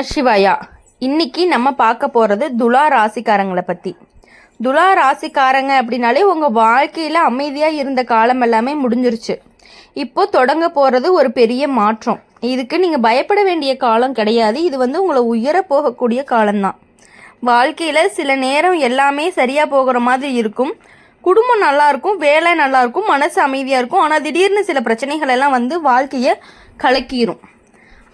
நமசிவாயா. இன்னைக்கு நம்ம பார்க்க போகிறது துலா ராசிக்காரங்களை பற்றி. துலா ராசிக்காரங்க அப்படின்னாலே உங்கள் வாழ்க்கையில் அமைதியாக இருந்த காலம் எல்லாமே முடிஞ்சிருச்சு. இப்போ தொடங்க போகிறது ஒரு பெரிய மாற்றம். இதுக்கு நீங்கள் பயப்பட வேண்டிய காலம் கிடையாது. இது உங்களை உயர போகக்கூடிய காலம்தான். வாழ்க்கையில் சில நேரம் எல்லாமே சரியாக போகிற மாதிரி இருக்கும். குடும்பம் நல்லாயிருக்கும், வேலை நல்லாயிருக்கும், மனசு அமைதியாக இருக்கும். ஆனால் திடீர்னு சில பிரச்சனைகள் எல்லாம் வாழ்க்கையை கலக்கிரும்.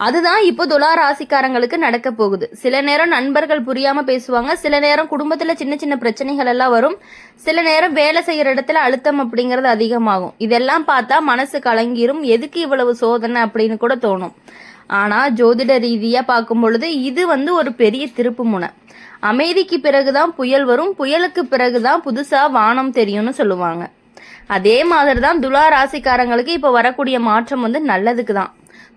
அதுதான் இப்போ துலா ராசிக்காரங்களுக்கு நடக்க போகுது. சில நேரம் நண்பர்கள் புரியாம பேசுவாங்க, சில நேரம் குடும்பத்துல சின்ன சின்ன பிரச்சனைகள் எல்லாம் வரும், சில நேரம் வேலை செய்யற இடத்துல அழுத்தம் அப்படிங்கிறது அதிகமாகும். இதெல்லாம் பார்த்தா மனசு கலங்கிரும். எதுக்கு இவ்வளவு சோதனை அப்படின்னு கூட தோணும். ஆனா ஜோதிட ரீதியா பார்க்கும் பொழுது இது ஒரு பெரிய திருப்பு முனை. அமைதிக்கு பிறகுதான் புயல் வரும், புயலுக்கு பிறகுதான் புதுசா வானம் தெரியும்னு சொல்லுவாங்க. அதே மாதிரிதான் துலா ராசிக்காரங்களுக்கு இப்போ வரக்கூடிய மாற்றம் நல்லதுக்கு தான்.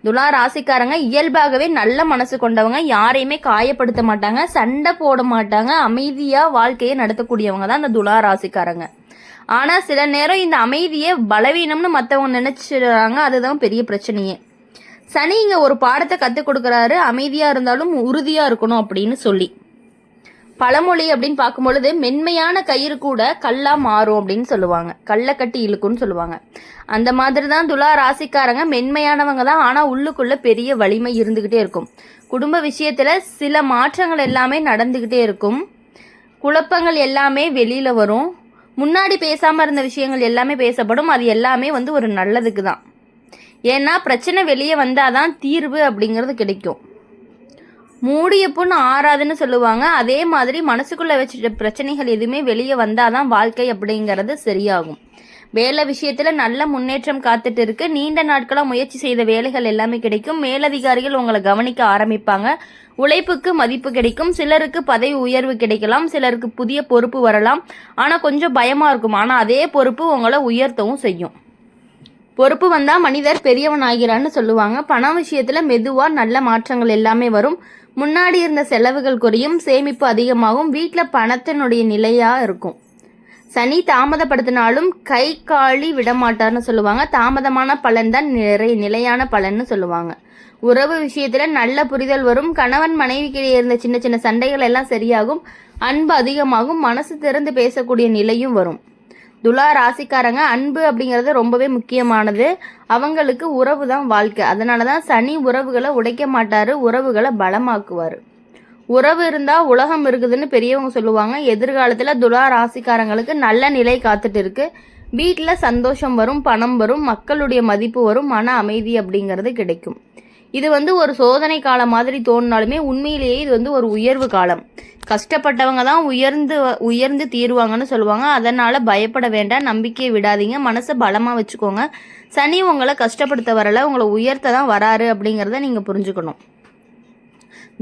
துலா ராசிக்காரங்க இயல்பாகவே நல்ல மனசு கொண்டவங்க, யாரையுமே காயப்படுத்த மாட்டாங்க, சண்டை போட மாட்டாங்க, அமைதியா வாழ்க்கையை நடத்தக்கூடியவங்க தான் இந்த துலா ராசிக்காரங்க. ஆனா சில நேரம் இந்த அமைதியை பலவீனம்னு மற்றவங்க நினைச்சிடுறாங்க. அதுதான் பெரிய பிரச்சனையே. சனி இங்க ஒரு பாடத்தை கற்றுக் கொடுக்குறாரு, அமைதியா இருந்தாலும் உறுதியா இருக்கணும் அப்படின்னு சொல்லி. பழமொழி அப்படின்னு பார்க்கும் பொழுது மென்மையான கயிறு கூட கல்லா மாறும் அப்படின்னு சொல்லுவாங்க, கல்லை கட்டி இழுக்குன்னு சொல்லுவாங்க. அந்த மாதிரி தான் துலா ராசிக்காரங்க மென்மையானவங்க தான், ஆனால் உள்ளுக்குள்ள பெரிய வலிமை இருந்துகிட்டே இருக்கும். குடும்ப விஷயத்துல சில மாற்றங்கள் எல்லாமே நடந்துகிட்டே இருக்கும். குழப்பங்கள் எல்லாமே வெளியில வரும். முன்னாடி பேசாம இருந்த விஷயங்கள் எல்லாமே பேசப்படும். அது எல்லாமே ஒரு நல்லதுக்கு தான். ஏன்னா பிரச்சனை வெளியே வந்தாதான் தீர்வு அப்படிங்கிறது கிடைக்கும். மூடிய புண் ஆறாதுன்னு சொல்லுவாங்க. அதே மாதிரி மனசுக்குள்ள வச்சுட்ட பிரச்சனைகள் எதுவுமே வெளியே வந்தாதான் வாழ்க்கை அப்படிங்கிறது சரியாகும். வேலை விஷயத்துல நல்ல முன்னேற்றம் காத்துட்டு இருக்கு. நீண்ட நாட்களா முயற்சி செய்த வேலைகள் எல்லாமே கிடைக்கும். மேலதிகாரிகள் உங்களை கவனிக்க ஆரம்பிப்பாங்க. உழைப்புக்கு மதிப்பு கிடைக்கும். சிலருக்கு பதவி உயர்வு கிடைக்கலாம், சிலருக்கு புதிய பொறுப்பு வரலாம். ஆனா கொஞ்சம் பயமா இருக்கும். ஆனா அதே பொறுப்பு உங்களை உயர்த்தவும் செய்யும். பொறுப்பு வந்தா மனிதர் பெரியவன் ஆகிறான்னு சொல்லுவாங்க. பண விஷயத்துல மெதுவா நல்ல மாற்றங்கள் எல்லாமே வரும். முன்னாடி இருந்த செலவுகள் குறையும், சேமிப்பு அதிகமாகும். வீட்டில் பணத்தினுடைய நிலையா இருக்கும். சனி தாமதப்படுத்தினாலும் கை காலி விடமாட்டார்னு சொல்லுவாங்க. தாமதமான பலன் தான் நிலையான பலன்னு சொல்லுவாங்க. உறவு விஷயத்துல நல்ல புரிதல் வரும். கணவன் மனைவிக்கு இருந்த சின்ன சின்ன சண்டைகள் எல்லாம் சரியாகும். அன்பு அதிகமாகும். மனசு திறந்து பேசக்கூடிய நிலையும் வரும். துலா ராசிக்காரங்க அன்பு அப்படிங்கிறது ரொம்பவே முக்கியமானது. அவங்களுக்கு உறவு தான் வாழ்க்கை. அதனால தான் சனி உறவுகளை உடைக்க மாட்டாரு, உறவுகளை பலமாக்குவார். உறவு இருந்தா உலகம் இருக்குதுன்னு பெரியவங்க சொல்லுவாங்க. எதிர்காலத்துல துலா ராசிக்காரங்களுக்கு நல்ல நிலை காத்துட்டு இருக்கு. வீட்டில் சந்தோஷம் வரும், பணம் வரும், மக்களுடைய மதிப்பு வரும், மன அமைதி அப்படிங்கிறது கிடைக்கும். இது ஒரு சோதனை காலம் மாதிரி தோணினாலுமே உண்மையிலேயே இது ஒரு உயர்வு காலம். கஷ்டப்பட்டவங்க தான் உயர்ந்து தீருவாங்கன்னு சொல்லுவாங்க. அதனால பயப்பட வேண்டாம், நம்பிக்கையை விடாதீங்க, மனசை பலமா வச்சுக்கோங்க. சனி உங்களை கஷ்டப்படுத்த வரல, உங்களை உயர்த்த தான் வராரு அப்படிங்கிறத நீங்க புரிஞ்சுக்கணும்.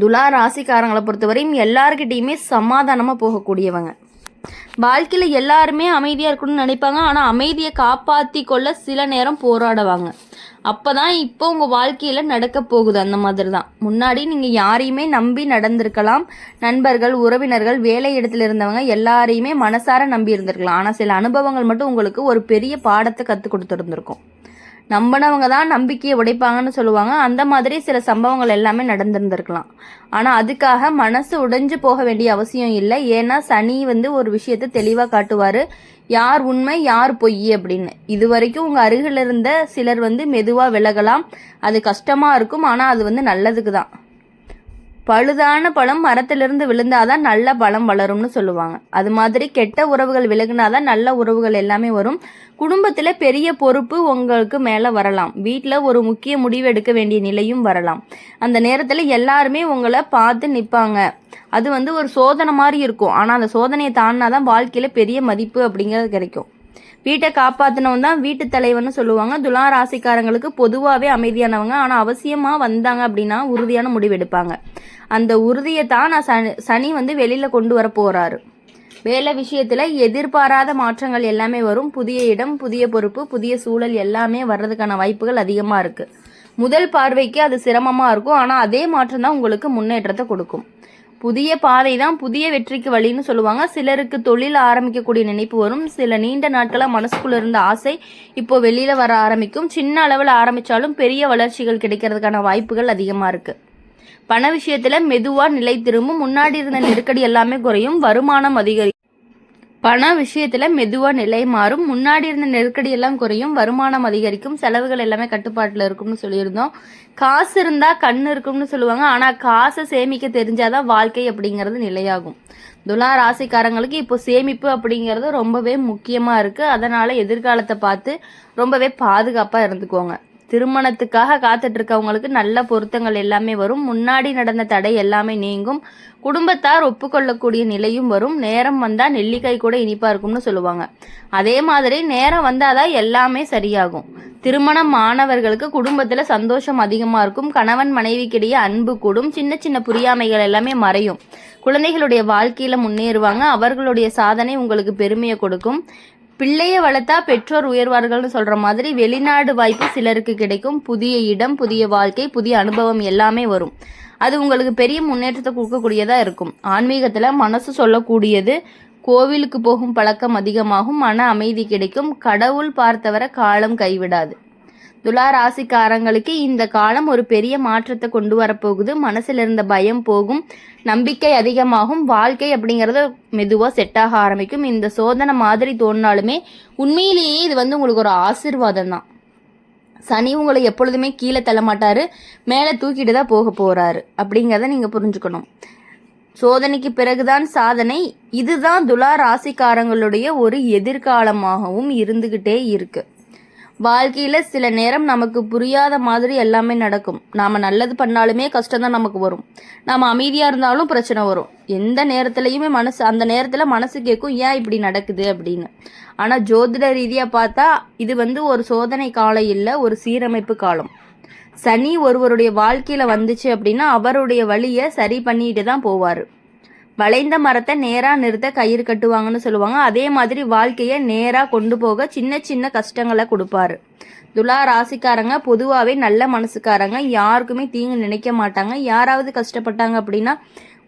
துலா ராசிக்காரங்களை பொறுத்தவரையும் எல்லார்கிட்டையுமே சமாதானமா போகக்கூடியவங்க. வாழ்க்கையில எல்லாருமே அமைதியா இருக்கணும்னு நினைப்பாங்க. ஆனா அமைதியை காப்பாத்தி கொள்ள சில நேரம் போராடுவாங்க. அப்பதான் இப்போ உங்க வாழ்க்கையில நடக்க போகுது. அந்த மாதிரி தான். முன்னாடி நீங்க யாரையுமே நம்பி நடந்திருக்கலாம். நண்பர்கள், உறவினர்கள், வேலை இடத்துல இருந்தவங்க எல்லாரையுமே மனசார நம்பி இருந்திருக்கலாம். ஆனா சில அனுபவங்கள் மட்டும் உங்களுக்கு ஒரு பெரிய பாடத்தை கற்றுக் கொடுத்துருந்துருக்கும். நம்பினவங்க தான் நம்பிக்கையை உடைப்பாங்கன்னு சொல்லுவாங்க. அந்த மாதிரி சில சம்பவங்கள் எல்லாமே நடந்திருந்திருக்கலாம். ஆனால் அதுக்காக மனசு உடைஞ்சு போக வேண்டிய அவசியம் இல்லை. ஏன்னா சனி ஒரு விஷயத்தை தெளிவாக காட்டுவார், யார் உண்மை யார் பொய் அப்படின்னு. இது வரைக்கும் உங்கள் அருகில் இருந்த சிலர் மெதுவாக விலகலாம். அது கஷ்டமாக இருக்கும், ஆனால் அது நல்லதுக்கு தான். பழுதான பழம் மரத்திலிருந்து விழுந்தாதான் நல்ல பழம் வளரும்னு சொல்லுவாங்க. அது மாதிரி கெட்ட உறவுகள் விலகினாதான் நல்ல உறவுகள் எல்லாமே வரும். குடும்பத்தில் பெரிய பொறுப்பு உங்களுக்கு மேலே வரலாம். வீட்டில் ஒரு முக்கிய முடிவு எடுக்க வேண்டிய நிலையும் வரலாம். அந்த நேரத்தில் எல்லாருமே உங்களை பார்த்து நிற்பாங்க. அது ஒரு சோதனை மாதிரி இருக்கும். ஆனால் அந்த சோதனையை தாண்டினாதான் வாழ்க்கையில் பெரிய மதிப்பு அப்படிங்கிறது கிடைக்கும். வீட்டை காப்பாற்றினவன் தான் வீட்டு தலைவன்னு சொல்லுவாங்க. துலா ராசிக்காரங்களுக்கு பொதுவாகவே அமைதியானவங்க. ஆனால் அவசியமாக வந்தாங்க அப்படின்னா உறுதியான முடிவு எடுப்பாங்க. அந்த உறுதியை தான் சனி வெளியில் கொண்டு வர போகிறாரு. வேலை விஷயத்தில் எதிர்பாராத மாற்றங்கள் எல்லாமே வரும். புதிய இடம், புதிய பொறுப்பு, புதிய சூழல் எல்லாமே வர்றதுக்கான வாய்ப்புகள் அதிகமாக இருக்குது. முதல் பார்வைக்கு அது சிரமமாக இருக்கும். ஆனால் அதே மாற்றம் தான் உங்களுக்கு முன்னேற்றத்தை கொடுக்கும். புதிய பாதை தான் புதிய வெற்றிக்கு வழின்னு சொல்லுவாங்க. சிலருக்கு தொழில் ஆரம்பிக்கக்கூடிய நினைப்பு வரும். சில நீண்ட நாட்களாக மனசுக்குள்ள இருந்த ஆசை இப்போ வெளியில வர ஆரம்பிக்கும். சின்ன அளவில் ஆரம்பித்தாலும் பெரிய வளர்ச்சிகள் கிடைக்கிறதுக்கான வாய்ப்புகள் அதிகமாக இருக்கு. பண விஷயத்துல மெதுவா நிலை திரும்பும், முன்னாடி இருந்த நெருக்கடி எல்லாமே குறையும், வருமானம் அதிகரிக்கும். பண விஷயத்துல மெதுவா நிலை மாறும், முன்னாடி இருந்த நெருக்கடி எல்லாம் குறையும், வருமானம் அதிகரிக்கும், செலவுகள் எல்லாமே கட்டுப்பாட்டுல இருக்கும்னு சொல்லியிருந்தோம். காசு இருந்தா கண்ணு இருக்கும்னு சொல்லுவாங்க. ஆனா காசை சேமிக்க தெரிஞ்சாதான் வாழ்க்கை அப்படிங்கிறது நிலையாகும். துலா ராசிக்காரங்களுக்கு இப்போ சேமிப்பு அப்படிங்கிறது ரொம்பவே முக்கியமா இருக்கு. அதனால எதிர்காலத்தை பார்த்து ரொம்பவே பாதுகாப்பா இருந்துக்கோங்க. திருமணத்துக்காக காத்துட்டு இருக்கவங்களுக்கு நல்ல பொருத்தங்கள் எல்லாமே வரும், முன்னாடி நடந்த தடை எல்லாமே நீங்கும், குடும்பத்தார் ஒப்புக்கொள்ளக்கூடிய நிலையும் வரும். நேரம் வந்தா நெல்லிக்காய் கூட இனிப்பா இருக்கும்னு சொல்லுவாங்க. அதே மாதிரி நேரம் வந்தாதான் எல்லாமே சரியாகும். திருமணம் ஆனவர்களுக்கு குடும்பத்துல சந்தோஷம் அதிகமா இருக்கும், கணவன் மனைவிக்கிடையே அன்பு கூடும், சின்ன சின்ன புரியாமைகள் எல்லாமே மறையும், குழந்தைகளுடைய வாழ்க்கையில முன்னேறுவாங்க, அவர்களுடைய சாதனை உங்களுக்கு பெருமையை கொடுக்கும். பிள்ளைய வளர்த்தா பெற்றோர் உயர்வார்கள்னு சொல்ற மாதிரி வெளிநாடு வாய்ப்பு சிலருக்கு கிடைக்கும். புதிய இடம், புதிய வாழ்க்கை, புதிய அனுபவம் எல்லாமே வரும். அது உங்களுக்கு பெரிய முன்னேற்றத்தை கொடுக்கக்கூடியதா இருக்கும். ஆன்மீகத்துல மனசு சொல்லக்கூடியது, கோவிலுக்கு போகும் பழக்கம் அதிகமாகும், மன அமைதி கிடைக்கும், கடவுள் பார்த்தவரை காலம் கைவிடாது. துலா ராசிக்காரங்களுக்கு இந்த காலம் ஒரு பெரிய மாற்றத்தை கொண்டு வரப்போகுது. மனசுல இருந்த பயம் போகும், நம்பிக்கை அதிகமாகும், வாழ்க்கை அப்படிங்கறது மெதுவா செட் ஆக ஆரம்பிக்கும். இந்த சோதனை மாதிரி தோணினாலுமே உண்மையிலேயே இது உங்களுக்கு ஒரு ஆசீர்வாதம் தான். சனி உங்களை எப்பொழுதுமே கீழே தள்ள மாட்டாரு, மேலே தூக்கிட்டு தான் போக போறாரு அப்படிங்கிறத நீங்க புரிஞ்சுக்கணும். சோதனைக்கு பிறகுதான் சாதனை. இதுதான் துலா ராசிக்காரங்களுடைய ஒரு எதிர்காலமாகவும் இருந்துகிட்டே இருக்கு. வாழ்க்கையில சில நேரம் நமக்கு புரியாத மாதிரி எல்லாமே நடக்கும். நாம நல்லது பண்ணாலுமே கஷ்டம் தான் நமக்கு வரும், நாம அமைதியா இருந்தாலும் பிரச்சனை வரும். எந்த நேரத்திலையுமே அந்த நேரத்துல மனசு கேட்கும், ஏன் இப்படி நடக்குது அப்படின்னு. ஆனா ஜோதிட ரீதியா பார்த்தா இது ஒரு சோதனை காலம் இல்லை, ஒரு சீரமைப்பு காலம். சனி ஒருவருடைய வாழ்க்கையில வந்துச்சு அப்படின்னா அவருடைய வழியை சரி பண்ணிட்டு தான் போவாரு. வளைந்த மரத்தை நேரா நிறுத்த கயிறு கட்டுவாங்கன்னு சொல்லுவாங்க. அதே மாதிரி வாழ்க்கையை நேரா கொண்டு போக சின்ன சின்ன கஷ்டங்களை கொடுப்பாரு. துலா ராசிக்காரங்க பொதுவாகவே நல்ல மனசுக்காரங்க, யாருக்குமே தீங்கு நினைக்க மாட்டாங்க. யாராவது கஷ்டப்பட்டாங்க அப்படின்னா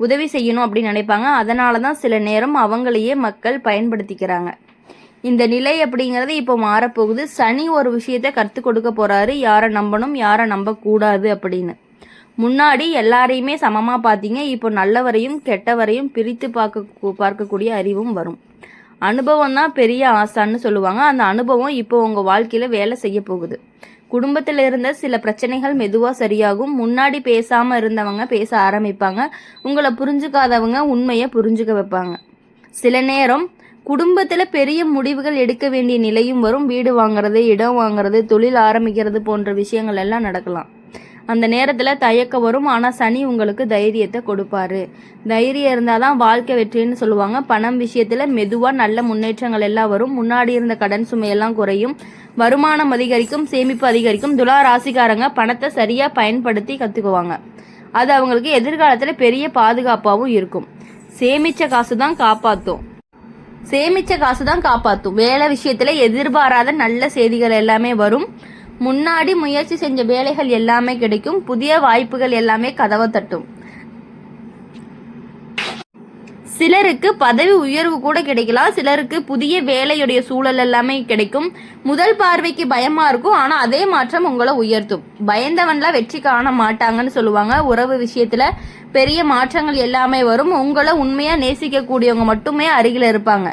உதவி செய்யணும் அப்படின்னு நினைப்பாங்க. அதனால தான் சில நேரம் அவங்களையே மக்கள் பயன்படுத்திக்கிறாங்க. இந்த நிலை அப்படிங்கிறது இப்போ மாறப்போகுது. சனி ஒரு விஷயத்த கற்றுக் கொடுக்க போறாரு, யாரை நம்பணும் யாரை நம்பக்கூடாது அப்படின்னு. முன்னாடி எல்லாரையுமே சமமாக பார்த்தீங்க, இப்போ நல்லவரையும் கெட்டவரையும் பிரித்து பார்க்கக்கூடிய அறிவும் வரும். அனுபவம் தான் பெரிய ஆசான்னு சொல்லுவாங்க. அந்த அனுபவம் இப்போ உங்கள் வாழ்க்கையில் வேலை செய்ய போகுது. குடும்பத்தில் இருந்த சில பிரச்சனைகள் மெதுவாக சரியாகும். முன்னாடி பேசாமல் இருந்தவங்க பேச ஆரம்பிப்பாங்க, உங்களை புரிஞ்சுக்காதவங்க உண்மையை புரிஞ்சுக்க வைப்பாங்க. சில நேரம் குடும்பத்தில் பெரிய முடிவுகள் எடுக்க வேண்டிய நிலையும் வரும். வீடு வாங்குறது, இடம் வாங்குறது, தொழில் ஆரம்பிக்கிறது போன்ற விஷயங்கள் எல்லாம் நடக்கலாம். அந்த நேரத்தில் தயக்கம் வரும். ஆனால் சனி உங்களுக்கு தைரியத்தை கொடுப்பாரு. தைரியம் இருந்தால் தான் வாழ்க்கை வெற்றின்னு சொல்லுவாங்க. பணம் விஷயத்தில் மெதுவாக நல்ல முன்னேற்றங்கள் எல்லாம் வரும். முன்னாடி இருந்த கடன் சுமையெல்லாம் குறையும், வருமானம் அதிகரிக்கும், சேமிப்பு அதிகரிக்கும். துலா ராசிக்காரங்க பணத்தை சரியாக பயன்படுத்தி கற்றுக்குவாங்க. அது அவங்களுக்கு எதிர்காலத்தில் பெரிய பாதுகாப்பாகவும் இருக்கும். சேமித்த காசு தான் காப்பாற்றும். வேலை விஷயத்தில் எதிர்பாராத நல்ல செய்திகள் எல்லாமே வரும். முன்னாடி முயற்சி செஞ்ச வேலைகள் எல்லாமே கிடைக்கும். புதிய வாய்ப்புகள் எல்லாமே கதவை தட்டும். சிலருக்கு பதவி உயர்வு கூட கிடைக்கலாம், சிலருக்கு புதிய வேலையுடைய சூழல் எல்லாமே கிடைக்கும். முதல் பார்வைக்கு பயமா இருக்கும், ஆனா அதே மாற்றம் உங்களை உயர்த்தும். பயந்தவன்லாம் வெற்றி காண மாட்டாங்கன்னு சொல்லுவாங்க. உறவு விஷயத்துல பெரிய மாற்றங்கள் எல்லாமே வரும். உங்களை உண்மையா நேசிக்கக்கூடியவங்க மட்டுமே அருகில் இருப்பாங்க.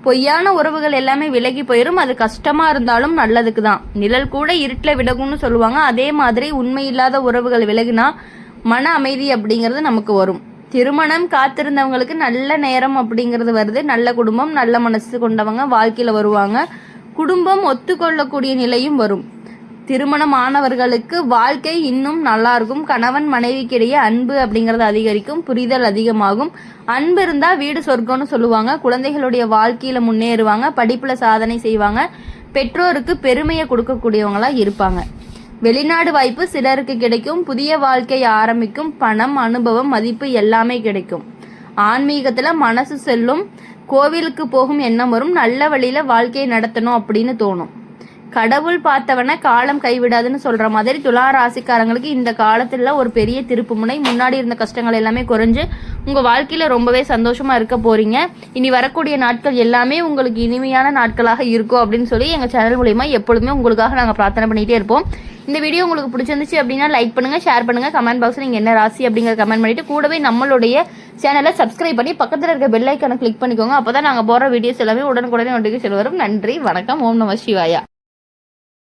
பொய்யான உறவுகள் எல்லாமே விலகி போயிடும். அது கஷ்டமா இருந்தாலும் நல்லதுக்கு தான். நிழல் கூட இருட்டில் விலகும்னு சொல்லுவாங்க. அதே மாதிரி உண்மை இல்லாத உறவுகள் விலகினா மன அமைதி அப்படிங்கிறது நமக்கு வரும். திருமணம் காத்திருந்தவங்களுக்கு நல்ல நேரம் அப்படிங்கிறது வருது. நல்ல குடும்பம், நல்ல மனசு கொண்டவங்க வாழ்க்கையில் வருவாங்க. குடும்பம் ஒத்துக்கொள்ளக்கூடிய நிலையும் வரும். திருமணம் ஆனவர்களுக்கு வாழ்க்கை இன்னும் நல்லா இருக்கும். கணவன் மனைவிக்கிடையே அன்பு அப்படிங்கிறது அதிகரிக்கும், புரிதல் அதிகமாகும். அன்பு இருந்தால் வீடு சொர்க்கம்னு சொல்லுவாங்க. குழந்தைகளுடைய வாழ்க்கையில் முன்னேறுவாங்க, படிப்பில் சாதனை செய்வாங்க, பெற்றோருக்கு பெருமையை கொடுக்கக்கூடியவங்களா இருப்பாங்க. வெளிநாடு வாய்ப்பு சிலருக்கு கிடைக்கும், புதிய வாழ்க்கை ஆரம்பிக்கும், பணம், அனுபவம், மதிப்பு எல்லாமே கிடைக்கும். ஆன்மீகத்தில் மனசு செல்லும், கோவிலுக்கு போகும் எண்ணம் வரும், நல்ல வழியில் வாழ்க்கையை நடத்தணும் அப்படின்னு தோணும். கடவுள் பார்த்தவன காலம் கைவிடாதுன்னு சொல்கிற மாதிரி துலா ராசிக்காரங்களுக்கு இந்த காலத்தில் ஒரு பெரிய திருப்பு முனை. முன்னாடி இருந்த கஷ்டங்கள் எல்லாமே குறைஞ்சு உங்கள் வாழ்க்கையில் ரொம்பவே சந்தோஷமாக இருக்க போகிறீங்க. இனி வரக்கூடிய நாட்கள் எல்லாமே உங்களுக்கு இனிமையான நாட்களாக இருக்கும் அப்படின்னு சொல்லி எங்கள் சேனல் மூலிமா எப்பொழுதுமே உங்களுக்காக நாங்கள் பிரார்த்தனை பண்ணிகிட்டே இருப்போம். இந்த வீடியோ உங்களுக்கு பிடிச்சிருந்துச்சு அப்படின்னா லைக் பண்ணுங்கள், ஷேர் பண்ணுங்கள், கமெண்ட் பாக்ஸில் நீங்கள் என்ன ராசி அப்படிங்கிற கமெண்ட் பண்ணிவிட்டு கூடவே நம்மளுடைய சேனலை சப்ஸ்கிரைப் பண்ணி பக்கத்தில் இருக்க பெல் ஐக்கானை கிளிக் பண்ணிக்கோங்க. அப்போ தான் நாங்கள் போகிற வீடியோஸ் எல்லாமே உடனுக்குடனே நோட்டிஃபிகேஷன் வரும். நன்றி, வணக்கம், ஓம் நம சிவாயா.